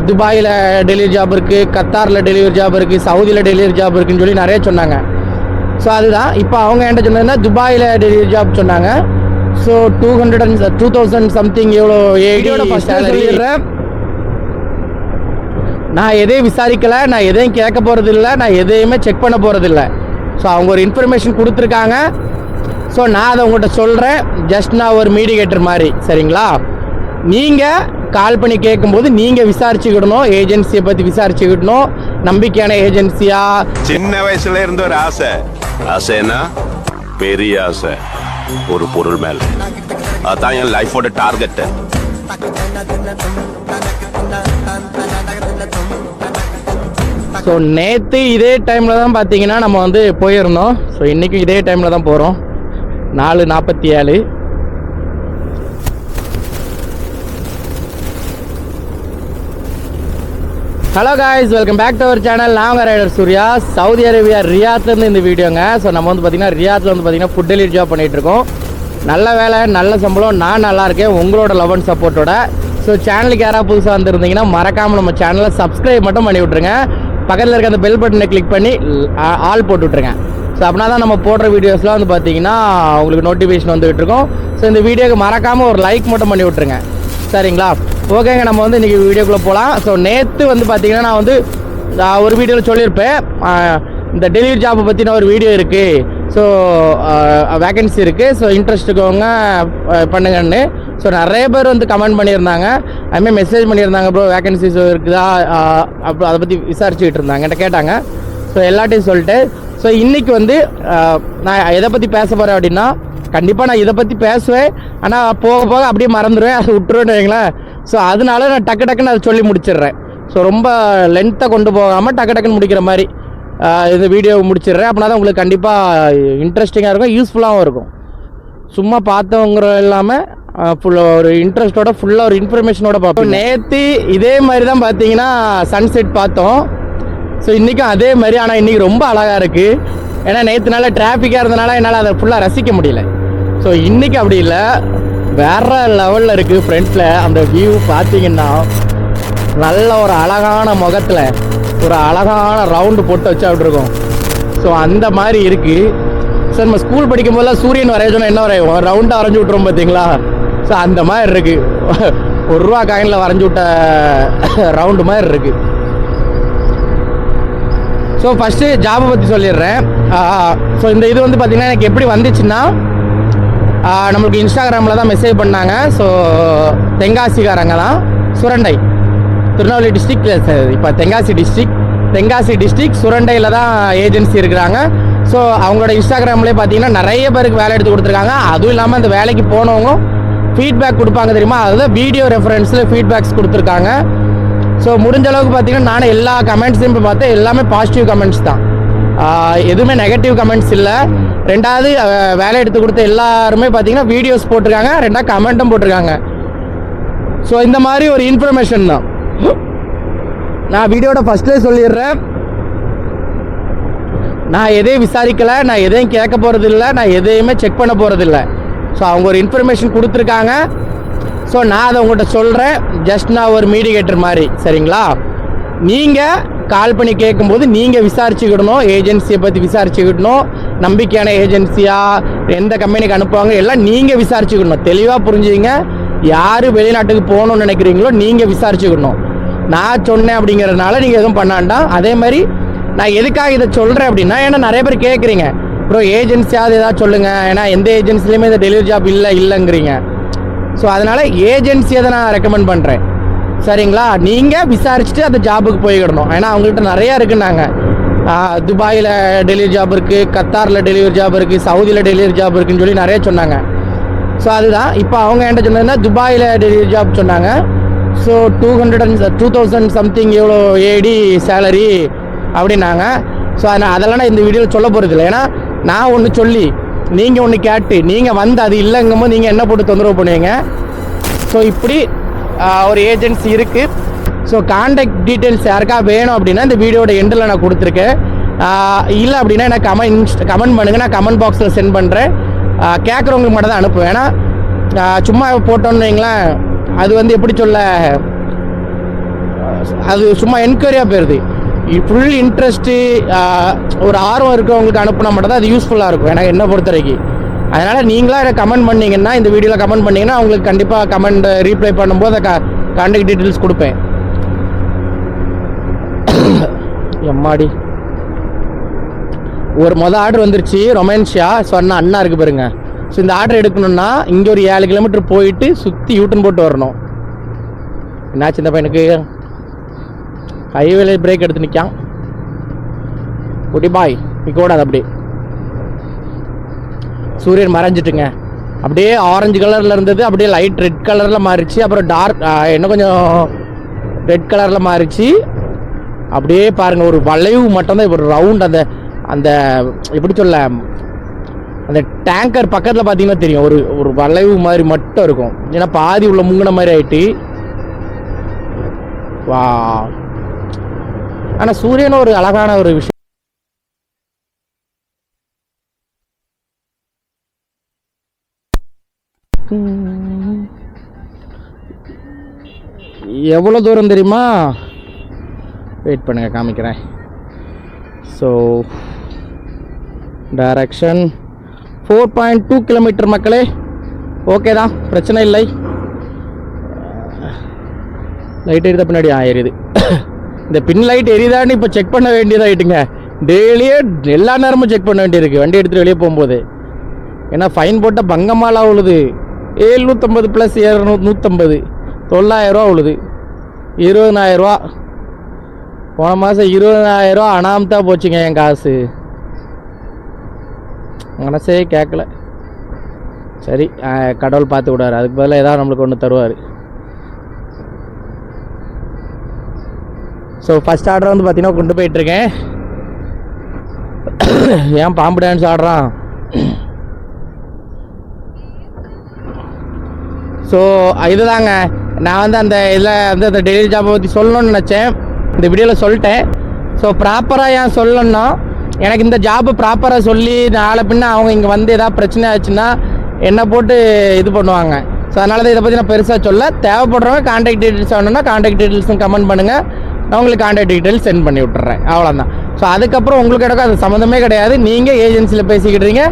துபாயில் delivery job இருக்குது, கத்தாரில் டெலிவரி ஜாப் இருக்குது, சவுதியில் டெலிவரி ஜாப் இருக்குன்னு சொல்லி நிறைய சொன்னாங்க. ஸோ அதுதான் இப்போ அவங்க என்கிட்ட சொன்னதுன்னா துபாயில் டெலிவரி ஜாப் சொன்னாங்க. ஸோ 2000 சம்திங் எவ்வளோ ஏடியோட சொல்லிடுறேன். நான் எதையும் விசாரிக்கலை, நான் எதையும் கேட்க போகிறது இல்லை, நான் எதையுமே செக் பண்ண போகிறது இல்லை. ஸோ அவங்க ஒரு இன்ஃபர்மேஷன் கொடுத்துருக்காங்க. ஸோ நான் அதை உங்கள்கிட்ட சொல்கிறேன். ஜஸ்ட் நான் ஒரு மீடியேட்டர் மாதிரி, சரிங்களா? நீங்கள் கால் பண்ணி கேட்கும்போது நீங்கள் விசாரிச்சுக்கிடணும், ஏஜென்சியை பற்றி விசாரிச்சுக்கிடணும். நம்பிக்கையான ஏஜென்சியா? சின்ன வயசுல இருந்து ஒரு ஆசைன்னா பெரிய ஆசை ஒரு பொருள் மேல. அதான் என் லைஃபோட டார்கெட். ஸோ நேற்று இதே டைமில் தான் பார்த்தீங்கன்னா நம்ம வந்து போயிருந்தோம். ஸோ இன்றைக்கும் இதே டைமில் தான் போகிறோம். 4:47. Hello guys, welcome back to our channel. நான் ரைடர் சூர்யா, சவுதி அரேபியா ரியாத்லேருந்து இந்த வீடியோங்க. ஸோ நம்ம வந்து பார்த்திங்கன்னா ரியாத்தில் வந்து பார்த்திங்கன்னா ஃபுட் டெலிவரி ஜாப் பண்ணிகிட்ருக்கோம். நல்ல வேலை, நல்ல சம்பளம், நான் நல்லா இருக்கேன் உங்களோட லவ் அண்ட் சப்போர்ட்டோட. ஸோ சேனலுக்கு யாராவது புதுசாக வந்துருந்தீங்கன்னா மறக்காமல் நம்ம சேனலை சப்ஸ்கிரைப் மட்டும் பண்ணி விட்ருங்க. பக்கத்தில் இருக்க அந்த பெல் பட்டனை கிளிக் பண்ணி ஆல் போட்டு விட்ருங்க. ஸோ அப்படின்னா தான் நம்ம போடுற வீடியோஸ்லாம் வந்து பார்த்திங்கன்னா உங்களுக்கு நோட்டிஃபிகேஷன் வந்துகிட்டு இருக்கோம். ஸோ இந்த வீடியோக்கு மறக்காமல் ஒரு லைக் மட்டும் பண்ணி விட்ருங்க, சரிங்களா? ஓகேங்க, நம்ம வந்து இன்றைக்கி வீடியோக்குள்ளே போகலாம். ஸோ நேற்று வந்து பார்த்திங்கன்னா நான் வந்து ஒரு வீடியோவில் சொல்லியிருப்பேன், இந்த டெலிவரி ஜாப்பை பற்றின ஒரு வீடியோ இருக்குது, ஸோ வேக்கன்சி இருக்குது, ஸோ இன்ட்ரெஸ்ட் இருக்கவங்க பண்ணுங்கன்னு. ஸோ நிறைய பேர் வந்து கமெண்ட் பண்ணியிருந்தாங்க, அதுமாதிரி மெசேஜ் பண்ணியிருந்தாங்க, ப்ரோ வேக்கன்சிஸ் இருக்குதா அப்போ அதை பற்றி விசாரிச்சுக்கிட்டு இருந்தாங்க, என்கிட்ட கேட்டாங்க. ஸோ எல்லாட்டையும் சொல்லிட்டு ஸோ இன்றைக்கி வந்து நான் எதை பற்றி பேச போகிறேன் அப்படின்னா, கண்டிப்பாக நான் இதை பற்றி பேசுவேன், ஆனால் போக போக அப்படியே மறந்துடுவேன், அதை விட்டுருவேன்னு வைங்களேன். ஸோ அதனால நான் டக்குன்னு அதை சொல்லி முடிச்சிடுறேன். ஸோ ரொம்ப லென்த்தாக கொண்டு போகாமல் டக்குன்னு முடிக்கிற மாதிரி இந்த வீடியோவை முடிச்சிடுறேன். அப்படின்னா தான் உங்களுக்கு கண்டிப்பாக இன்ட்ரெஸ்டிங்காக இருக்கும், யூஸ்ஃபுல்லாகவும் இருக்கும். சும்மா பார்த்தவங்கிற இல்லாமல் ஃபுல்லாக ஒரு இன்ட்ரெஸ்ட்டோட ஃபுல்லாக ஒரு இன்ஃபர்மேஷனோட பார்ப்போம். நேற்று இதே மாதிரி தான் பார்த்தீங்கன்னா சன்செட் பார்த்தோம். ஸோ இன்றைக்கும் அதே மாதிரி, ஆனால் இன்றைக்கி ரொம்ப அழகாக இருக்குது. ஏன்னா நேற்றுனால டிராஃபிக்காக இருந்தனால என்னால் அதை ஃபுல்லாக ரசிக்க முடியல. ஸோ இன்றைக்கி அப்படி இல்லை, வேறு லெவலில் இருக்குது. ஃப்ரண்ட்டில் அந்த வியூ பார்த்தீங்கன்னா நல்ல ஒரு அழகான முகத்தில் ஒரு அழகான ரவுண்டு போட்டு வச்சு அப்படி இருக்கும். ஸோ அந்த மாதிரி இருக்குது. ஸோ நம்ம ஸ்கூல் படிக்கும் போதெல்லாம் சூரியன் வரைய சொன்னால் என்ன வரையும், ரவுண்டாக வரைஞ்சி விட்ருவோம் பார்த்தீங்களா? ஸோ அந்த மாதிரி இருக்குது. ₹1 காயினில் வரைஞ்சி விட்ட ரவுண்டு மாதிரி இருக்குது. ஸோ ஃபஸ்ட்டு ஜாபை பற்றி சொல்லிடுறேன். ஸோ இந்த இது வந்து பார்த்திங்கன்னா எனக்கு எப்படி வந்துச்சுன்னா, நம்மளுக்கு இன்ஸ்டாகிராமில் தான் மெசேஜ் பண்ணாங்க. ஸோ தென்காசிக்காரங்க தான், சுரண்டை, திருநெல்வேலி டிஸ்ட்ரிக்ட், இப்போ தென்காசி டிஸ்ட்ரிக்ட் சுரண்டையில் தான் ஏஜென்சி இருக்கிறாங்க. ஸோ அவங்களோட இன்ஸ்டாகிராம்லேயே பார்த்தீங்கன்னா நிறைய பேருக்கு வேலை எடுத்து கொடுத்துருக்காங்க. அதுவும் இல்லாமல் அந்த வேலைக்கு போனவங்க ஃபீட்பேக் கொடுப்பாங்க தெரியுமா, அதுதான் வீடியோ ரெஃபரன்ஸில் ஃபீட்பேக்ஸ் கொடுத்துருக்காங்க. ஸோ முடிஞ்ச அளவுக்கு பார்த்தீங்கன்னா நானும் எல்லா கமெண்ட்ஸையும் இப்போ பார்த்தேன், எல்லாமே பாசிட்டிவ் கமெண்ட்ஸ் தான், எதுவுமே நெகட்டிவ் கமெண்ட்ஸ் இல்லை. ரெண்டாவது வேலை எடுத்து கொடுத்த எல்லாருமே பார்த்தீங்கன்னா வீடியோஸ் போட்டிருக்காங்க, ரெண்டாவது கமெண்ட்டும் போட்டிருக்காங்க. ஸோ இந்த மாதிரி ஒரு இன்ஃபர்மேஷன் தான் நான் வீடியோட ஃபஸ்ட்லேயே சொல்லிடுறேன். நான் எதையும் விசாரிக்கலை, நான் எதையும் கேட்க போகிறது இல்லை, நான் எதையுமே செக் பண்ண போகிறது இல்லை. ஸோ அவங்க ஒரு இன்ஃபர்மேஷன் கொடுத்துருக்காங்க. ஸோ நான் அதை உங்கள்கிட்ட சொல்கிறேன். ஜஸ்ட் நான் ஒரு மீடியேட்டர் மாதிரி, சரிங்களா? நீங்கள் கால் பண்ணி கேட்கும்போது நீங்கள் விசாரிச்சுக்கிடணும், ஏஜென்சியை பற்றி விசாரிச்சுக்கிடணும். நம்பிக்கையான ஏஜென்சியா, எந்த கம்பெனிக்கு அனுப்புவாங்க எல்லாம் நீங்கள் விசாரிச்சுக்கிடணும். தெளிவாக புரிஞ்சுங்க. யார் வெளிநாட்டுக்கு போகணுன்னு நினைக்கிறீங்களோ நீங்கள் விசாரிச்சுக்கிடணும். நான் சொன்னேன் அப்படிங்கிறதுனால நீங்கள் எதுவும் பண்ணாண்டா. அதே மாதிரி நான் எதுக்காக இதை சொல்கிறேன் அப்படின்னா, ஏன்னா நிறைய பேர் கேட்குறீங்க, ப்ரோ ஏஜென்சியாவது எதாவது சொல்லுங்கள், ஏன்னா எந்த ஏஜென்சிலையுமே இந்த டெலிவரி ஜாப் இல்லைங்கிறீங்க. ஸோ அதனால் ஏஜென்சியை தான் நான் ரெக்கமெண்ட் பண்ணுறேன், சரிங்களா? நீங்கள் விசாரிச்சுட்டு அந்த ஜாபுக்கு போய்க்கிடணும். ஏன்னா அவங்கள்ட்ட நிறையா இருக்குன்னாங்க. துபாயில் டெலிவரி ஜாப் இருக்குது, கத்தாரில் டெலிவரி ஜாப் இருக்குது, சவுதியில் டெலிவரி ஜாப் இருக்குதுன்னு சொல்லி நிறைய சொன்னாங்க. ஸோ அதுதான் இப்போ அவங்க என்கிட்ட சொன்னதுன்னா துபாயில் டெலிவரி ஜாப் சொன்னாங்க. ஸோ 2000 சம்திங் எவ்வளோ ஏடி சேலரி அப்படின்னாங்க. ஸோ அதெல்லாம் நான் இந்த வீடியோவில் சொல்ல போகிறது இல்லை. ஏன்னா நான் ஒன்று சொல்லி நீங்கள் ஒன்று கேட்டு நீங்கள் வந்து அது இல்லைங்கும்போது நீங்கள் என்ன போட்டு தொந்தரவு பண்ணுவீங்க. ஸோ இப்படி ஒரு ஏஜென்சி இருக்குது. ஸோ கான்டாக்ட் டீட்டெயில்ஸ் யாருக்கா வேணும் அப்படின்னா இந்த வீடியோட எண்டில் நான் கொடுத்துருக்கேன். இல்லை அப்படின்னா எனக்கு கமெண்ட் பண்ணுங்கள், நான் கமெண்ட் பாக்ஸில் சென்ட் பண்ணுறேன். கேட்குறவங்களுக்கு மட்டும் தான் அனுப்புவேன். ஏன்னா சும்மா போட்டோன்னு வைங்களேன், அது வந்து எப்படி சொல்ல, அது சும்மா என்கொயரியாக போயிடுது. ஃபுல் இன்ட்ரெஸ்ட்டு ஒரு ஆர்வம் இருக்கிறவங்களுக்கு அனுப்பினா மட்டும் தான் அது யூஸ்ஃபுல்லாக இருக்கும் எனக்கு என்னை பொறுத்த வரைக்கும். அதனால் நீங்களாக இதை கமெண்ட் பண்ணிங்கன்னா, இந்த வீடியோவில் கமெண்ட் பண்ணிங்கன்னா அவங்களுக்கு கண்டிப்பாக கமெண்ட் ரீப்ளை பண்ணும்போது அதை கான்டாக்ட் டீட்டெயில்ஸ் கொடுப்பேன். எம்மாடி ஒரு ஆர்டர் வந்துருச்சு ரொமான்ஷியா சொன்ன அண்ணா இருக்குது பாருங்க. ஸோ இந்த ஆர்டர் எடுக்கணும்னா இங்கே ஒரு 7 கிலோமீட்டர் போயிட்டு சுற்றி யூட்டன் போட்டு வரணும். என்னாச்சு இந்த பையனுக்கு? ஹைவேல பிரேக் எடுத்து நிற்கான். குட்டி பாய் நிற்கக்கூடாது. அப்படி சூரியன் மறைஞ்சிட்டுங்க. அப்படியே ஆரஞ்சு கலரில் இருந்தது, அப்படியே லைட் ரெட் கலரில் மாறிச்சு. அப்புறம் டார்க் இன்னும் கொஞ்சம் ரெட் கலரில் மாறிச்சு. அப்படியே பாருங்கள், ஒரு வளைவு மட்டும்தான் இப்போ ரவுண்ட். அந்த அந்த எப்படி சொல்ல, அந்த டேங்கர் பக்கத்தில் பார்த்தீங்கன்னா தெரியும், ஒரு வளைவு மாதிரி மட்டும் இருக்கும். ஏன்னா பாதி உள்ள முங்கின மாதிரி ஆயிட்டு. வா, ஆனால் சூரியன் ஒரு அழகான ஒரு விஷயம். எவ்வளோ தூரம் தெரியுமா? வெயிட் பண்ணுங்க, காமிக்கிறேன். ஸோ டைரக்ஷன் 4.2 கிலோமீட்டர் மக்களே. ஓகே தான், பிரச்சனை இல்லை. லைட் எரியுதா பின்னாடி? எரியுது. இந்த பின் லைட் எரியுதான்னு இப்போ செக் பண்ண வேண்டியதாகிட்டுங்க. டெய்லியே எல்லா நேரமும் செக் பண்ண வேண்டியிருக்கு வண்டி எடுத்துகிட்டு வெளியே போகும்போது. ஏன்னா ஃபைன் போட்டால் பங்கமாலாம் உழுது. 750 + 150 9,000 உழுது. 20,000. போன மாதம் 20,000 அனாமத்தாக போச்சுங்க என் காசு. மனசே கேட்கல. சரி, கடவுள் பார்த்து விடாரு. அதுக்கு பதிலாக ஏதாவது நம்மளுக்கு ஒன்று தருவார். ஸோ ஃபஸ்ட் ஆர்டர் வந்து பார்த்தீங்கன்னா கொண்டு போயிட்டுருக்கேன். ஏன் பாம்பு டான்ஸ் ஆடுறான்? ஸோ இதுதாங்க நான் வந்து அந்த இதில் வந்து அந்த டெலிவரி ஜாப்பை பற்றி சொல்லணும்னு நினச்சேன். இந்த வீடியோவில் சொல்லிட்டேன். ஸோ ப்ராப்பராக ஏன் சொல்லணும்னா, எனக்கு இந்த ஜாப்பு ப்ராப்பராக சொல்லி நாளை பின்ன அவங்க இங்கே வந்து எதாவது பிரச்சனை ஆச்சுன்னா என்னை போட்டு இது பண்ணுவாங்க. ஸோ அதனால தான் இதை பற்றி நான் பெருசாக சொல்ல. தேவைப்படுறவங்க கான்டாக்ட் டீட்டெயில்ஸ் வேணும்னா கான்டாக்ட் டீட்டெயில்ஸும் கமெண்ட் பண்ணுங்கள். நான் உங்களுக்கு கான்டாக்ட் டீட்டெயில்ஸ் சென்ட் பண்ணி விட்டுறேன். அவ்வளோதான். ஸோ அதுக்கப்புறம் உங்களுக்கு எனக்கு அது சம்மந்தமே கிடையாது. நீங்கள் ஏஜென்சியில் பேசிக்கிட்டீங்க.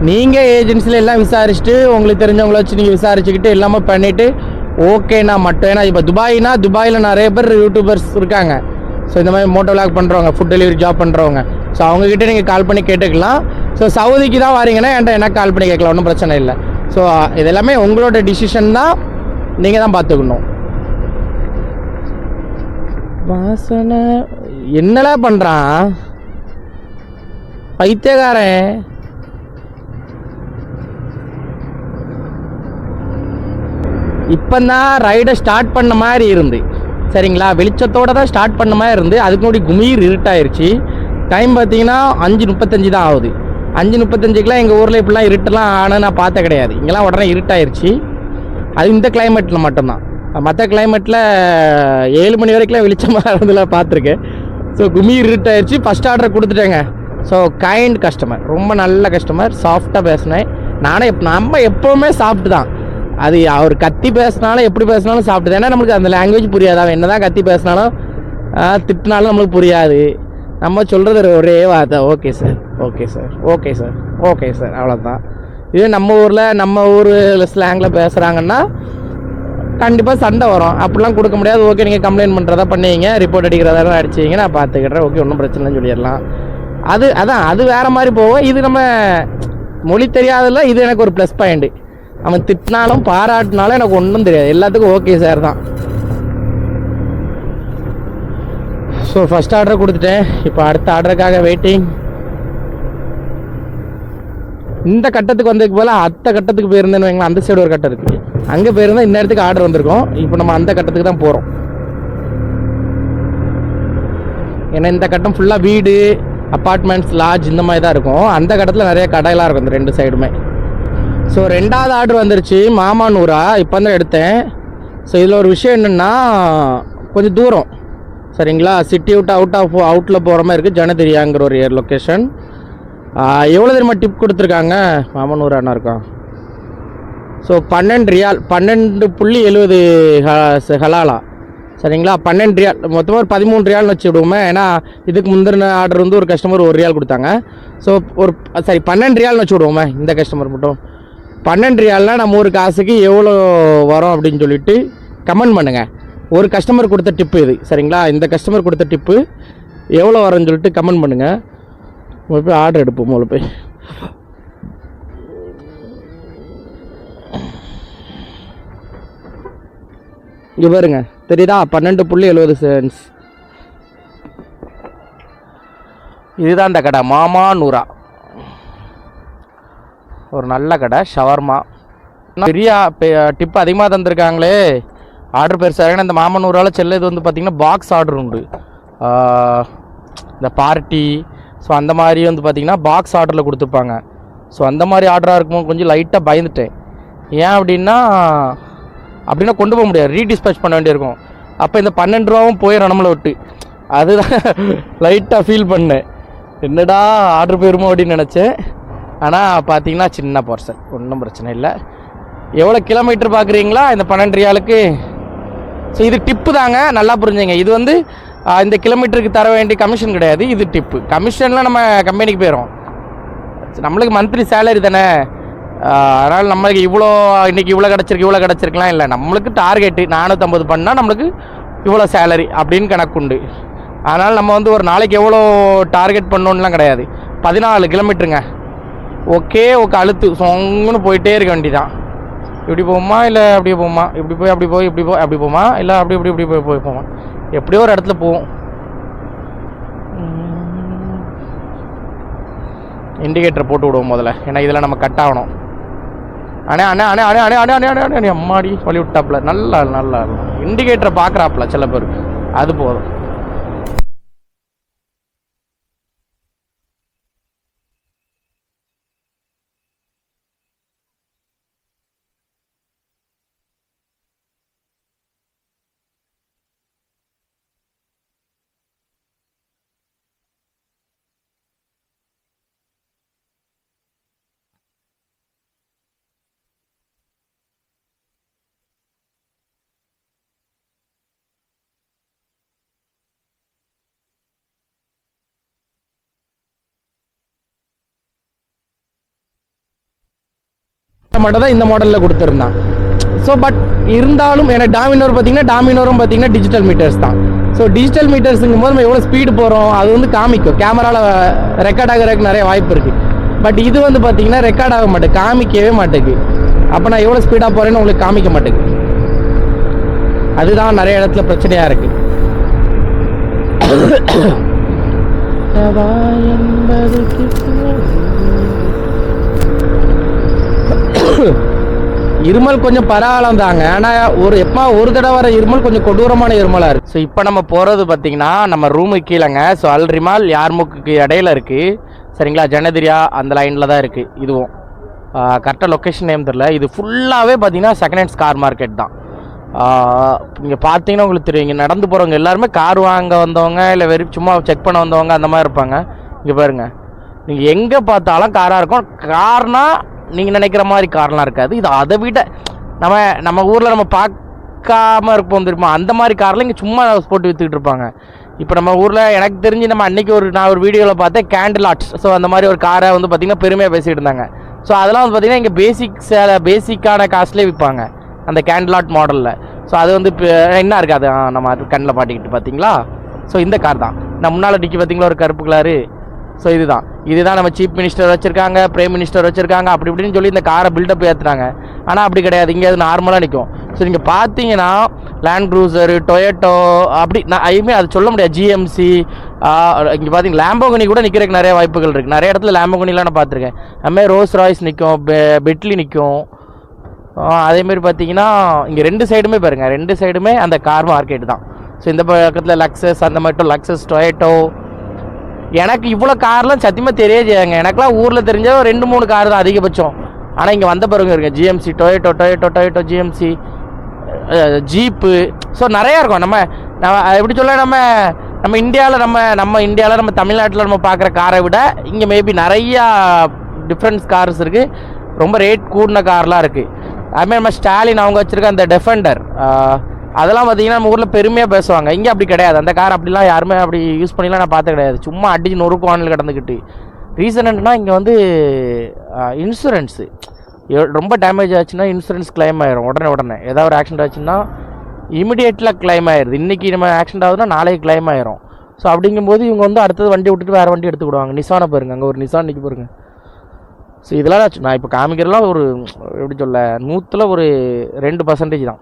நீங்கள் ஏஜென்சியில் எல்லாம் விசாரிச்சுட்டு உங்களுக்கு தெரிஞ்சவங்கள வச்சு நீங்கள் விசாரிச்சுக்கிட்டு எல்லாமே பண்ணிவிட்டு ஓகேண்ணா மட்டும். ஏன்னா இப்போ துபாயில் நிறைய பேர் யூடியூபர்ஸ் இருக்காங்க. ஸோ இந்த மாதிரி மோட்டோ விளாக் பண்ணுறவங்க, ஃபுட் டெலிவரி ஜாப் பண்ணுறவங்க. ஸோ அவங்கக்கிட்ட நீங்கள் கால் பண்ணி கேட்டுக்கலாம். ஸோ சவுதிக்கு தான் வாரீங்கன்னா என்கிட்ட எனக்கு கால் பண்ணி கேட்கலாம், ஒன்றும் பிரச்சனை இல்லை. ஸோ இது எல்லாமே உங்களோட டிசிஷன் தான், நீங்கள் தான் பார்த்துக்கணும். வாசனை என்னடா பண்ணுறான் பைத்தியக்காரன்? இப்போதான் ரைடை ஸ்டார்ட் பண்ண மாதிரி இருந்து, சரிங்களா, வெளிச்சத்தோடு தான் ஸ்டார்ட் பண்ண மாதிரி இருந்து அதுக்கு முன்னாடி குமீர் இருட்டாயிருச்சு. டைம் பார்த்தீங்கன்னா 5:35 தான் ஆகுது. 5:35க்குலாம் எங்கள் ஊரில் இப்படிலாம் இருட்டெல்லாம் ஆனால் நான் பார்த்த கிடையாது. இங்கெல்லாம் உடனே இருட்டாயிருச்சு. அது இந்த கிளைமேட்டில் மட்டும்தான். மற்ற கிளைமேட்டில் 7 மணி வரைக்கும்லாம் வெளிச்சமாக இருந்தெல்லாம் பார்த்துருக்கேன். ஸோ குமீர் இருட்டாயிருச்சு. ஃபஸ்ட் ஆர்டர் கொடுத்துட்டேங்க. ஸோ கைண்ட் கஸ்டமர், ரொம்ப நல்ல கஸ்டமர், சாஃப்டாக பேசினேன். நானே நம்ம எப்போவுமே சாஃப்ட் தான். அது அவர் கத்தி பேசினாலும் எப்படி பேசினாலும் சாப்பிடுது. ஏன்னா நம்மளுக்கு அந்த லாங்குவேஜ் புரியாது. அவன் என்ன தான் கத்தி பேசினாலும் திட்டினாலும் நம்மளுக்கு புரியாது. நம்ம சொல்கிறது ஒரே வார்த்தை, okay sir, okay sir, okay sir, okay sir, அவ்வளோதான். இதே நம்ம ஊர் ஸ்லாங்கில் பேசுகிறாங்கன்னா கண்டிப்பாக சண்டை வரும். அப்படிலாம் கொடுக்க முடியாது. ஓகே, நீங்கள் கம்ப்ளைண்ட் பண்ணுறதா பண்ணுவீங்க, ரிப்போர்ட் அடிக்கிறதா அடிச்சிங்க, நான் பார்த்துக்கிட்றேன், ஓகே, ஒன்றும் பிரச்சனைன்னு சொல்லிடலாம். அது வேறு மாதிரி போவோம். இது நம்ம மொழி தெரியாததில்ல. இது எனக்கு ஒரு ப்ளஸ் பாயிண்ட்டு. அவன் திட்டினாலும் பாராட்டினாலும் எனக்கு ஒன்றும் தெரியாது. எல்லாத்துக்கும் ஓகே சார் தான். ஸோ ஃபஸ்ட் ஆர்டர் கொடுத்துட்டேன். இப்போ அடுத்த ஆர்டருக்காக வெயிட்டிங். இந்த கட்டத்துக்கு வந்ததுக்கு போல அடுத்த கட்டத்துக்கு போயிருந்தேன்னு வைங்களேன். அந்த சைடு ஒரு கட்டம் இருக்குது, அங்கே போயிருந்தால் இந்த இடத்துக்கு ஆர்டர் வந்திருக்கோம். இப்போ நம்ம அந்த கட்டத்துக்கு தான் போகிறோம். ஏன்னா இந்த கட்டம் ஃபுல்லாக வீடு, அப்பார்ட்மெண்ட்ஸ், லாட்ஜ் இந்த மாதிரி தான் இருக்கும். அந்த கட்டத்தில் நிறைய கடையெல்லாம் இருக்கும் இந்த 2 சைடுமே. ஸோ 2வது ஆர்டர் வந்துருச்சு, மாமானூரா. இப்போ தான் எடுத்தேன். ஸோ இதில் ஒரு விஷயம் என்னென்னா, கொஞ்சம் தூரம், சரிங்களா, சிட்டி அவுட்டில் போகிற மாதிரி இருக்குது. ஜனதிரியாங்கிற ஒரு லொக்கேஷன். எவ்வளோ தெரியுமா டிப் கொடுத்துருக்காங்க? மாமானூர் அண்ணா இருக்கான். ஸோ 12 ரியால், 12.70 ஹலாலா. சரிங்களா. 12 ரியால் மொத்தமாக ஒரு 13 ரியால்னு வச்சு விடுவோமே. ஏன்னா இதுக்கு முந்தின ஆர்டர் வந்து ஒரு கஸ்டமர் 1 ரியால் கொடுத்தாங்க. ஸோ ஒரு 12 ரியால்னு வச்சு விடுவோமே இந்த கஸ்டமர் மட்டும். 12 ரியால்னால் நம்ம ஒரு காசுக்கு எவ்வளோ வரும் அப்படின்னு சொல்லிட்டு கமெண்ட் பண்ணுங்கள். ஒரு கஸ்டமர் கொடுத்த டிப்பு இது சரிங்களா. இந்த கஸ்டமர் கொடுத்த டிப்பு எவ்வளோ வரும்னு சொல்லிட்டு கமெண்ட் பண்ணுங்கள். உங்களை போய் ஆர்டர் எடுப்போம். உங்களை போய் இங்கே பாருங்க தெரியுதா, 12.70 சென்ட்ஸ். இதுதான் இந்த கடை மாமா நூரா. ஒரு நல்ல கடை ஷவர்மா. பெரிய டிப்பு அதிகமாக தந்திருக்காங்களே. ஆர்டர் பெருசாக இந்த மாமா நூறால் செல்ல இது வந்து பார்த்திங்கன்னா பாக்ஸ் ஆர்டர் உண்டு. இந்த பார்ட்டி ஸோ அந்த மாதிரி வந்து பார்த்திங்கன்னா பாக்ஸ் ஆர்டரில் கொடுத்துருப்பாங்க. ஸோ அந்த மாதிரி ஆர்டராக இருக்கும்போது கொஞ்சம் லைட்டாக பயந்துட்டேன். ஏன் அப்படின்னா கொண்டு போக முடியாது, ரீடிஸ்பேச் பண்ண வேண்டியிருக்கும். அப்போ இந்த 12 ரூபாவும் போயிடும் நம்மளை விட்டு. அதுதான் லைட்டாக ஃபீல் பண்ணேன், என்னடா ஆர்டர் போயிருமோ அப்படின்னு நினச்சேன். ஆனால் பார்த்தீங்கன்னா சின்ன பார்சல், ஒன்றும் பிரச்சனை இல்லை. எவ்வளோ கிலோமீட்டர் பார்க்குறீங்களா இந்த 12 ரியாலுக்கு? ஸோ இது டிப்பு தாங்க, நல்லா புரிஞ்சுங்க. இது வந்து இந்த கிலோமீட்டருக்கு தர வேண்டிய கமிஷன் கிடையாது, இது டிப்பு. கமிஷன்லாம் நம்ம கம்பெனிக்கு போயிடும், நம்மளுக்கு மந்த்லி சேலரி தானே. அதனால் நம்மளுக்கு இன்றைக்கி இவ்வளோ கிடச்சிருக்கலாம் இல்லை. நம்மளுக்கு டார்கெட்டு 450 பண்ணால் நம்மளுக்கு இவ்வளோ சேலரி அப்படின்னு கணக்கு உண்டு. அதனால் நம்ம வந்து ஒரு நாளைக்கு எவ்வளோ டார்கெட் பண்ணணுன்னுலாம் கிடையாது. 14 கிலோமீட்டருங்க. ஓகே அழுத்து சொங்கன்னு போயிட்டே இருக்க வேண்டியதான். இப்படி போகுமா இல்லை அப்படியே போகுமா, இப்படி போய் அப்படி போகுமா இல்லை இப்படி போகுமா, எப்படியோ ஒரு இடத்துல போவோம். இண்டிகேட்டர் போட்டு விடுவோம் முதல்ல, ஏன்னா இதில் நம்ம கட் ஆகணும். அண்ணே அம்மாடி வழி விட்டாப்புல. நல்லா இண்டிகேட்டரை பார்க்குறாப்புல சில பேர், அது போதும். மட்டும் தான் இந்த மாடலில் கொடுத்துருந்தான். ஸோ பட் இருந்தாலும் எனக்கு டாமினோரும் பார்த்தீங்கன்னா டிஜிட்டல் மீட்டர்ஸ் தான். ஸோ டிஜிட்டல் மீட்டர்ஸுங்கும் போது நம்ம எவ்வளோ ஸ்பீடு போகிறோம் அது வந்து காமிக்கும், கேமராவில் ரெக்கார்ட் ஆகிறதுக்கு நிறைய வாய்ப்பு இருக்குது. பட் இது வந்து பார்த்தீங்கன்னா ரெக்கார்ட் ஆக மாட்டேங்குது, காமிக்கவே மாட்டேங்குது. அப்போ நான் எவ்வளோ ஸ்பீடாக போகிறேன்னு உங்களுக்கு காமிக்க மாட்டேங்குது. அதுதான் நிறைய இடத்துல பிரச்சனையாக இருக்குது. இருமல் கொஞ்சம் பரவாயில்ல தாங்க, ஆனால் ஒரு தடவை வர இருமல் கொஞ்சம் கொடூரமான இருமலாக இருக்குது. ஸோ இப்போ நம்ம போகிறது பார்த்தீங்கன்னா நம்ம ரூமுக்கு கீழேங்க. ஸோ அல்ரிமால் யார்முக்கு இடையில இருக்குது சரிங்களா. ஜனதிரியா அந்த லைனில் தான் இருக்குது. இதுவும் கரெக்டாக லொக்கேஷன் நேம் தெரில. இது ஃபுல்லாகவே பார்த்தீங்கன்னா செகண்ட் ஹேண்ட்ஸ் கார் மார்க்கெட் தான். நீங்கள் பார்த்தீங்கன்னா உங்களுக்கு தெரியும், இங்கே நடந்து போகிறவங்க எல்லாருமே கார் வாங்க வந்தவங்க இல்லை வெறும் சும்மா செக் பண்ண வந்தவங்க அந்த மாதிரி இருப்பாங்க. இங்கே பாருங்கள், நீங்கள் எங்கே பார்த்தாலும் காராக இருக்கும். கார்னால் நீங்கள் நினைக்கிற மாதிரி கார்லாம் இருக்காது. இது அதை விட நம்ம ஊரில் நம்ம பார்க்காம இருப்போம் தெரியுமா, அந்த மாதிரி காரில் இங்கே சும்மா போட்டு விற்றுக்கிட்டு இருப்பாங்க. இப்போ நம்ம ஊரில் எனக்கு தெரிஞ்சு நம்ம அன்றைக்கி நான் ஒரு வீடியோவில் பார்த்தேன் கேண்டில் ஆர்ட்ஸ். ஸோ அந்த மாதிரி ஒரு காரை வந்து பார்த்திங்கன்னா பெருமையாக பேசிகிட்டு இருந்தாங்க. ஸோ அதெல்லாம் வந்து பார்த்திங்கன்னா இங்கே பேசிக்கான காஸ்ட்லேயே விற்பாங்க அந்த கேண்டில் ஆர்ட் மாடலில். ஸோ அது வந்து என்ன இருக்காது, நம்ம அது கண்ணில் மாட்டிக்கிட்டு பார்த்தீங்களா. ஸோ இந்த கார் தான் நான் முன்னால் டிக்கி பார்த்தீங்களா ஒரு கருப்பு கலரு. ஸோ இதுதான் நம்ம சீஃப் மினிஸ்டர் வச்சுருக்காங்க, பிரைம் மினிஸ்டர் வச்சுருக்காங்க, அப்படி இப்படின்னு சொல்லி இந்த காரை பில்டப் ஏற்றுறாங்க. ஆனால் அப்படி கிடையாது, இங்கே அது நார்மலாக நிற்கும். ஸோ நீங்கள் பார்த்தீங்கன்னா லேண்ட் க்ரூசரு, டொயோட்டோ அப்படி அது சொல்ல முடியாது, ஜிஎம்சி இங்கே பார்த்தீங்கன்னா லேம்போகனி கூட நிற்கிறதுக்கு நிறைய வாய்ப்புகள் இருக்குது. நிறைய இடத்துல லேம்போகனிலாம் நான் பார்த்துருக்கேன். அதுமாதிரி ரோல்ஸ் ராய்ஸ் நிற்கும், பெட்லி நிற்கும். அதேமாரி பார்த்தீங்கன்னா இங்கே 2 சைடுமே பாருங்கள், 2 சைடுமே அந்த கார் மார்க்கெட் தான். ஸோ இந்த பக்கத்தில் லக்ஸஸ், அந்த மாதிரி லக்ஸஸ், டொயோட்டோ. எனக்கு இவ்வளோ கார்லாம் சத்தியமாக தெரியாதுங்க. எனக்குலாம் ஊரில் தெரிஞ்ச 2-3 கார் தான் அதிகபட்சம். ஆனால் இங்கே வந்த பிறகு இருக்குங்க GMC, Toyota GMC, jeep. So நிறையா இருக்கும். நம்ம எப்படி சொல்ல, நம்ம இந்தியாவில் நம்ம தமிழ்நாட்டில் நம்ம பார்க்குற காரை விட இங்கே மேபி நிறையா டிஃப்ரெண்ட்ஸ் கார்ஸ் இருக்குது. ரொம்ப ரேட் கூடின கார்லாம் இருக்குது. அதுமாதிரி நம்ம ஸ்டாலின் அவங்க வச்சுருக்க அந்த டெஃபெண்டர், அதெல்லாம் பார்த்தீங்கன்னா நம்ம ஊரில் பெருமையாக பேசுவாங்க. இங்கே அப்படி கிடையாது. அந்த கார் அப்படிலாம் யாருமே அப்படி யூஸ் பண்ணிலாம் நான் பார்த்த கிடையாது. சும்மா அடிச்சு நொறுக்கு வானில் கிடந்துக்கிட்டு. ரீசன் என்னன்னா இங்கே வந்து இன்சூரன்ஸு ரொம்ப டேமேஜ் ஆச்சுன்னா இன்சூரன்ஸ் கிளைம் ஆயிரும் உடனே. ஏதாவது ஒரு ஆக்சிடென்ட் ஆச்சுன்னா இமிடியேட்டில் கிளைம் ஆயிடுது. இன்றைக்கி நம்ம ஆக்சிடென்ட் ஆகுதுன்னா நாளைக்கு கிளைம் ஆயிரும். ஸோ அப்படிங்கும்போது இவங்க வந்து அடுத்தது வண்டி விட்டுட்டு வேறு வண்டி எடுத்துக்கிடுவாங்க. நிசானை பாருங்க, அங்கே ஒரு நிசான் நிற்க பாருங்க. ஸோ இதெல்லாம் நான் இப்போ காமிக்கிறதுலாம் ஒரு எப்படி சொல்ல 100ல் ஒரு 2% தான்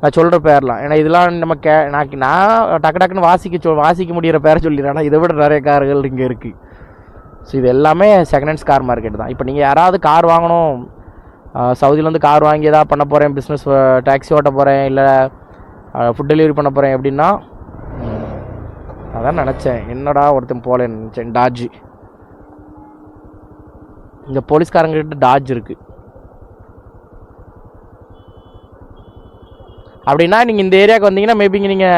நான் சொல்கிற பேர்லாம். ஏன்னா இதெல்லாம் நம்ம நான் டக்குன்னு வாசிக்க முடிகிற பேரை சொல்லிடுறேன். ஆனால் இதை விட நிறைய கார்கள் இங்கே இருக்குது. ஸோ இது எல்லாமே செகண்ட் ஹேண்ட்ஸ் கார் மார்க்கெட் தான். இப்போ நீங்கள் யாராவது கார் வாங்கணும், சவுதியிலேருந்து கார் வாங்கி எதாவது பண்ண போகிறேன், பிஸ்னஸ் டாக்ஸி ஓட்ட போகிறேன், இல்லை ஃபுட் டெலிவரி பண்ண போகிறேன் அப்படின்னா அதான் நினச்சேன். என்னடா ஒருத்தன் போலேன்னு நினச்சேன். டாஜ், இங்கே போலீஸ்காரங்கிட்ட டாஜ் இருக்குது. அப்படின்னா நீங்கள் இந்த ஏரியாவுக்கு வந்தீங்கன்னா மேபிங்க நீங்கள்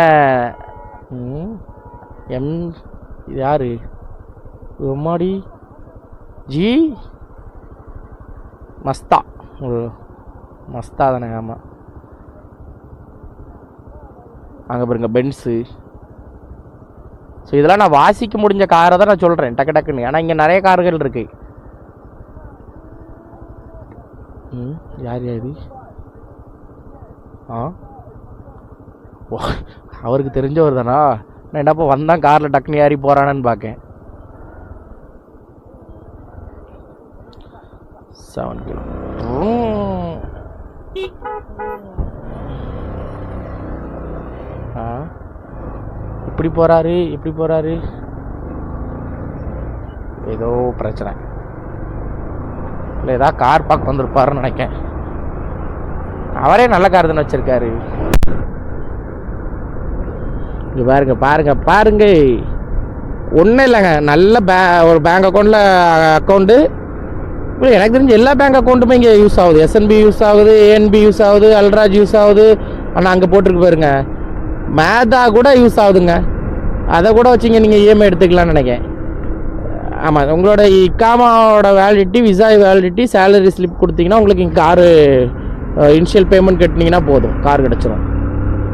இது யார் உம்மாடி ஜி மஸ்தா மஸ்தா தானே? ஆமாம். அங்கே பாருங்க பென்ஸு. ஸோ இதெல்லாம் நான் வாசிக்க முடிஞ்ச காரை தான் நான் சொல்கிறேன் டக்குன்னு. ஆனால் இங்கே நிறைய கார்கள் இருக்கு. யார் இது? ஓ, அவருக்கு தெரிஞ்சவர் தானா? நான் என்னப்போ வந்தான் காரில் டக்குன்னு ஏறி போகிறானு பார்க்கேன். 7 கிலோமீட்டர் இப்படி போகிறாரு. ஏதோ பிரச்சனை இல்லை, ஏதாவது கார் பார்க்க வந்திருப்பாருன்னு நினைக்கேன். அவரே நல்ல கார் தானே வச்சிருக்காரு. இங்கே பாருங்க ஒன்றும் இல்லைங்க. நல்ல ஒரு பேங்க் அக்கௌண்ட்டு எனக்கு தெரிஞ்சு எல்லா பேங்க் அக்கௌண்ட்டுமே இங்கே யூஸ் ஆகுது. எஸ்என்பி யூஸ் ஆகுது, ஏஎன்பி யூஸ் ஆகுது, அல்ராஜ் யூஸ் ஆகுது. ஆனால் அங்கே போட்டிருக்கு பாருங்க மேதா கூட யூஸ் ஆகுதுங்க. அதை கூட வச்சுங்க நீங்கள் இஎம்ஐ எடுத்துக்கலாம்னு நினைக்கிறேன். ஆமாம், உங்களோட இக்காமாவோட validity, visa validity, salary slip கொடுத்தீங்கன்னா உங்களுக்கு இங்கே காரு இனிஷியல் பேமெண்ட் கட்டினீங்கன்னா போதும், கார் கிடச்சிரும்.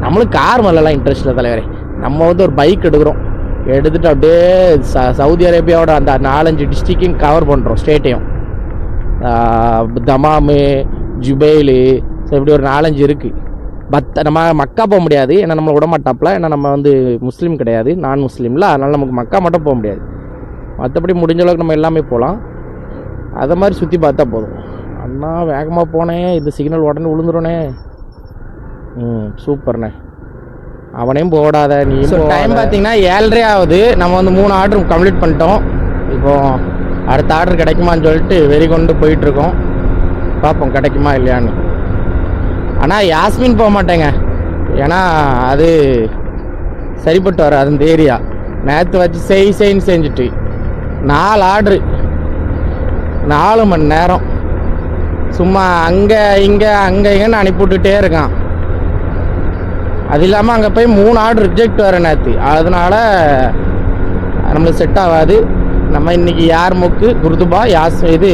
நம்மளுக்கு கார் மேலெலாம் இன்ட்ரெஸ்ட் இல்லை தலைவரே. நம்ம வந்து ஒரு பைக் எடுத்துகிட்டு அப்படியே சவுதி அரேபியாவோட அந்த 4-5 டிஸ்ட்ரிக்டையும் கவர் பண்ணுறோம், ஸ்டேட்டையும். தமாமு, ஜுபைலு, ஸோ இப்படி ஒரு 4-5 இருக்குது. நம்ம மக்கா போக முடியாது, ஏன்னா நம்மளை விட மாட்டாப்புல. ஏன்னா நம்ம வந்து முஸ்லீம் கிடையாது, நான் முஸ்லீமில். அதனால் நமக்கு மக்கா மட்டும் போக முடியாது. மற்றபடி முடிஞ்ச அளவுக்கு நம்ம எல்லாமே போகலாம். அதை மாதிரி சுற்றி பார்த்தா போதும். அண்ணா வேகமாக போனேன், இந்த சிக்னல் உடனே விழுந்துருனே. சூப்பர்ண்ணே, அவனையும் போடாத நீ. டைம் பார்த்தீங்கன்னா 7:30 ஆகுது. நம்ம வந்து 3 ஆர்டர் கம்ப்ளீட் பண்ணிட்டோம். இப்போது அடுத்த ஆர்டர் கிடைக்குமான்னு சொல்லிட்டு வெறி கொண்டு போயிட்டுருக்கோம். பார்ப்போம் கிடைக்குமா இல்லையான்னு. ஆனால் யாஸ்மின் போக மாட்டேங்க, ஏன்னா அது சரிப்பட்டு வராது அந்த ஏரியா. நேற்று வச்சு செய்ன்னு செஞ்சுட்டு 4 ஆர்டரு 4 மணி நேரம் சும்மா அங்கே இங்கேன்னு அனுப்பிவிட்டுட்டே இருக்கான். அது இல்லாமல் அங்கே போய் 3 ஆர்டர் ரிஜெக்ட் வர நேற்று. அதனால நம்மளுக்கு செட் ஆகாது. நம்ம இன்றைக்கி யார் முக்கு குருதுபா இது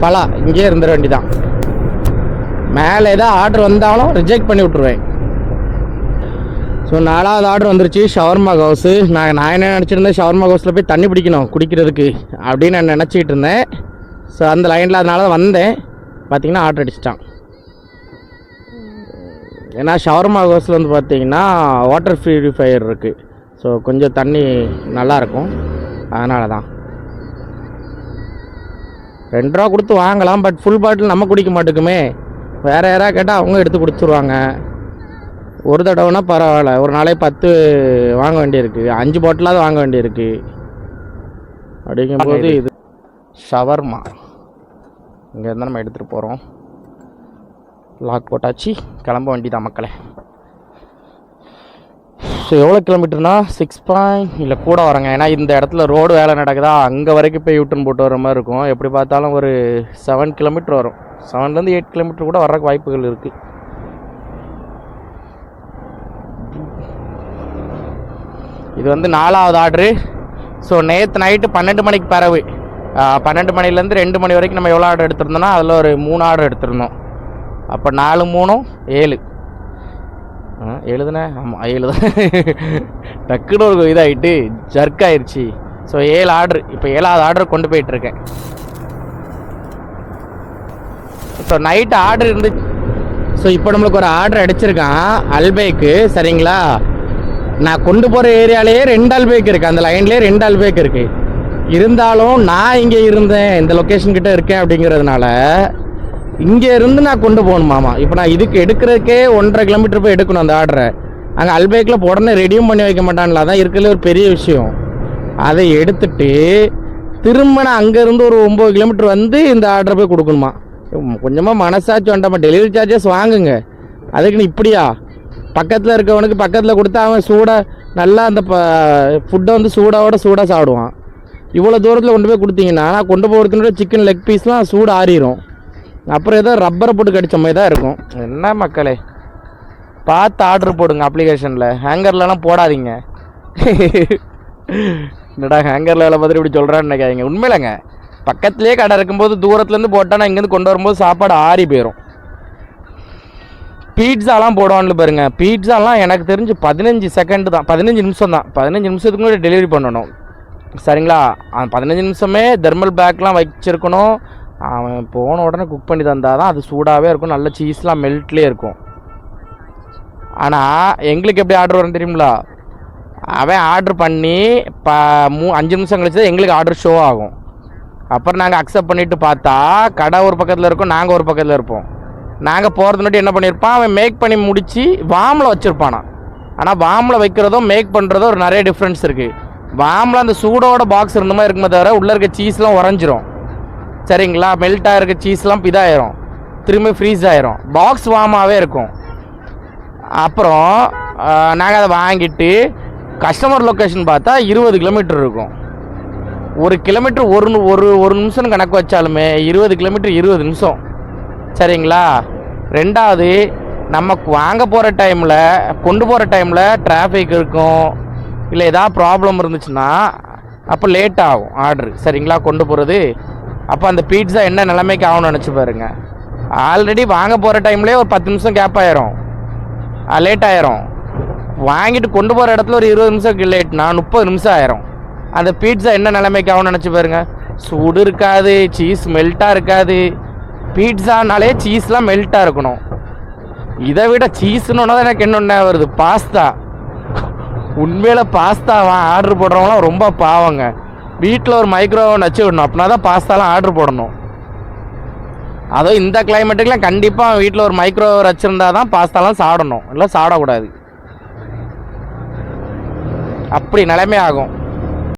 பலா இங்கே இருந்துட வேண்டிதான். மேலே ஏதாவது ஆர்டர் வந்தாலும் ரிஜெக்ட் பண்ணி விட்ருவேன். ஸோ 4வது ஆர்டர் வந்துருச்சு, ஷவர்மா ஹவுஸு. நான் என்ன நினச்சிருந்தேன், ஷவர்மா ஹவுஸில் போய் தண்ணி பிடிக்கணும் குடிக்கிறதுக்கு அப்படின்னு நான் நினச்சிக்கிட்டு இருந்தேன். ஸோ அந்த லைனில் அதனால தான் வந்தேன். பார்த்திங்கன்னா ஆர்டர் அடிச்சிட்டான். ஏன்னா ஷவர்மா ஹவுஸில் வந்து பார்த்திங்கன்னா வாட்டர் ப்யூரிஃபையர் இருக்குது. ஸோ கொஞ்சம் தண்ணி நல்லாயிருக்கும், அதனால தான் 2 ரூபா கொடுத்து வாங்கலாம். பட் ஃபுல் பாட்டில் நம்ம குடிக்க மாட்டேங்குமே. வேறு யாராவது கேட்டால் அவங்க எடுத்து கொடுத்துருவாங்க. ஒரு தடவைனா பரவாயில்ல, ஒரு நாளைக்கு 10 வாங்க வேண்டியிருக்கு, 5 பாட்டிலாவது வாங்க வேண்டியிருக்கு. அப்படிங்கும்போது இது ஷவர்மா இங்கேருந்து நம்ம எடுத்துகிட்டு போகிறோம். லாக் போட்டாச்சு, கிளம்ப வேண்டியதான் மக்களே. ஸோ எவ்வளோ கிலோமீட்டர்னா 6 இல்லை கூட வரங்க. ஏன்னா இந்த இடத்துல ரோடு வேலை நடக்குதா, அங்கே வரைக்கும் போய் யூட்டன் போட்டு வர மாதிரி இருக்கும். எப்படி பார்த்தாலும் ஒரு 7 கிலோமீட்டர் வரும். 7லேருந்து 8 கிலோமீட்டர் கூட வர்றதுக்கு வாய்ப்புகள் இருக்குது. இது வந்து 4வது ஆர்டரு. ஸோ நேற்று நைட்டு 12 மணிக்கு பிறகு 12 மணிலேருந்து 2 மணி வரைக்கும் நம்ம எவ்வளோ ஆர்டர் எடுத்திருந்தோம்னா அதில் ஒரு 3 ஆர்டர் எடுத்திருந்தோம். அப்போ 4 3 7 எழுதுனேன், ஆமாம் எழுதுனேன். டக்குன்னு ஒரு இதாகிட்டு ஜர்க் ஆயிடுச்சு. ஸோ 7 ஆர்டர், இப்போ 7வது ஆர்டர் கொண்டு போயிட்டுருக்கேன். ஸோ நைட்டு ஆர்டர் இருந்து, ஸோ இப்போ நம்மளுக்கு ஒரு ஆர்டர் அடிச்சிருக்கான் அல்பேக்கு. சரிங்களா, நான் கொண்டு போகிற ஏரியாலேயே 2 அல்பேக் இருக்குது, அந்த லைன்லேயே 2 அல்பேக் இருக்குது. இருந்தாலும் நான் இங்கே இருந்தேன், இந்த லொக்கேஷன் கிட்டே இருக்கேன் அப்படிங்கிறதுனால இங்கே இருந்து நான் கொண்டு போகணுமாமா. இப்போ நான் இதுக்கு எடுக்கிறதுக்கே 1.5 கிலோமீட்டர் போய் எடுக்கணும் அந்த ஆர்டரை. அங்கே அல்பேக்கில் உடனே ரெடியும் பண்ணி வைக்க மாட்டான்ல, அதான் இருக்கிறதுல ஒரு பெரிய விஷயம். அதை எடுத்துட்டு திரும்ப நான் அங்கேருந்து ஒரு 9 கிலோமீட்டர் வந்து இந்த ஆர்டரை போய் கொடுக்கணுமா. கொஞ்சமாக மனசாட்சி வேண்டாமா, டெலிவரி சார்ஜஸ் வாங்குங்க. அதுக்குன்னு இப்படியா? பக்கத்தில் இருக்கவனுக்கு பக்கத்தில் கொடுத்தா அவன் சூடாக நல்லா அந்த ஃபுட்டை வந்து சூடாக சாப்பிடுவான். இவ்வளோ தூரத்தில் கொண்டு போய் கொடுத்தீங்கன்னா நான் கொண்டு போகிறதுனுடைய சிக்கன் லெக் பீஸ்லாம் சூடு ஆறிடும். அப்புறம் ஏதோ ரப்பரை போட்டு கடிச்ச மாதிரி தான் இருக்கும். என்ன மக்களே, பார்த்து ஆர்டர் போடுங்க அப்ளிகேஷனில், ஹேங்கர்லலாம் போடாதீங்க. என்னடா ஹேங்கரில் வேலை பார்த்துட்டு இப்படி சொல்கிறான்னு நினைக்காதீங்க. உண்மையிலங்க, பக்கத்துலேயே கடை இருக்கும்போது தூரத்துலேருந்து போட்டால் நான் இங்கேருந்து கொண்டு வரும்போது சாப்பாடு ஆறி போயிடும். பீட்சாலாம் போடுவான்னு பாருங்க, பீட்சாலாம் எனக்கு தெரிஞ்சு 15 செகண்ட் தான், 15 நிமிஷம் தான். 15 நிமிஷத்துக்கு முன்னாடி டெலிவரி பண்ணணும். சரிங்களா, 15 நிமிஷமே தெர்மல் பேக்லாம் வச்சுருக்கணும். அவன் போன உடனே குக் பண்ணி தந்தால் தான் அது சூடாகவே இருக்கும், நல்ல சீஸ்லாம் மெல்ட்லேயே இருக்கும். ஆனால் எங்களுக்கு எப்படி ஆர்டர் வரும் தெரியுங்களா? அவன் ஆர்டர் பண்ணி 5 நிமிஷம் கழிச்சு தான் எங்களுக்கு ஆர்டர் ஷோ ஆகும். அப்புறம் நாங்கள் அக்செப்ட் பண்ணிவிட்டு பார்த்தா கடை ஒரு பக்கத்தில் இருக்கும், நாங்கள் ஒரு பக்கத்தில் இருப்போம். நாங்கள் போகிறது முன்னாடி என்ன பண்ணியிருப்பான், அவன் மேக் பண்ணி முடித்து வாமில் வச்சுருப்பானா. ஆனால் வாமில் வைக்கிறதும் மேக் பண்ணுறதும் ஒரு நிறைய டிஃப்ரென்ஸ் இருக்குது. வாமில் அந்த சூடோட பாக்ஸ் இருந்த மாதிரி இருக்குமே தவிர உள்ளே இருக்க சீஸ்லாம் உறைஞ்சிரும். சரிங்களா, மெல்ட்டாக இருக்க சீஸ்லாம் இதாயிரும், திரும்பி ஃப்ரீஸ் ஆயிரும். பாக்ஸ் வாமாகவே இருக்கும். அப்புறம் நாங்கள் அதை வாங்கிட்டு கஸ்டமர் லொக்கேஷன் பார்த்தா 20 கிலோமீட்டர் இருக்கும். 1 கிலோமீட்டர் ஒரு நிமிஷம் கணக்கு வச்சாலுமே 20 கிலோமீட்டர் 20 நிமிஷம். சரிங்களா, ரெண்டாவது நமக்கு வாங்க போகிற டைமில் கொண்டு போகிற டைமில் டிராஃபிக் இருக்கும், இல்லை ஏதாவது ப்ராப்ளம் இருந்துச்சுன்னா அப்போ லேட் ஆகும் ஆர்டரு. சரிங்களா, கொண்டு போகிறது. அப்போ அந்த பீட்சா என்ன நிலைமைக்கு ஆகும்னு நினச்சி பாருங்க. ஆல்ரெடி வாங்க போகிற டைம்லேயே ஒரு 10 நிமிஷம் கேப் ஆயிரும், லேட் ஆயிரும். வாங்கிட்டு கொண்டு போகிற இடத்துல ஒரு 20 நிமிஷம் லேட்னா 30 நிமிஷம் ஆயிரும். அந்த பீட்சா என்ன நிலைமைக்கு ஆகும்னு நினச்சி பாருங்க. சூடு இருக்காது, சீஸ் மெல்ட்டாக இருக்காது. பீட்சானாலே சீஸ்லாம் மெல்ட்டாக இருக்கணும். இதை விட சீஸ்ன்னு தான் எனக்கு என்ன வருது, பாஸ்தா. உண்மையில் பாஸ்தாவா ஆர்டர் போடுறவங்களாம் ரொம்ப பாவங்க. வீட்டில் ஒரு மைக்ரோவேவ் வச்சு விடணும், அப்படின்னா தான் பாஸ்தாலாம் ஆர்டர் போடணும். அதுவும் இந்த கிளைமேட்டுக்கெலாம் கண்டிப்பாக வீட்டில் ஒரு மைக்ரோவேவ் வச்சுருந்தா தான் பாஸ்தாலாம் சாப்பிடணும், இல்லை சாப்பிடக்கூடாது. அப்படி நிலைமை ஆகும்.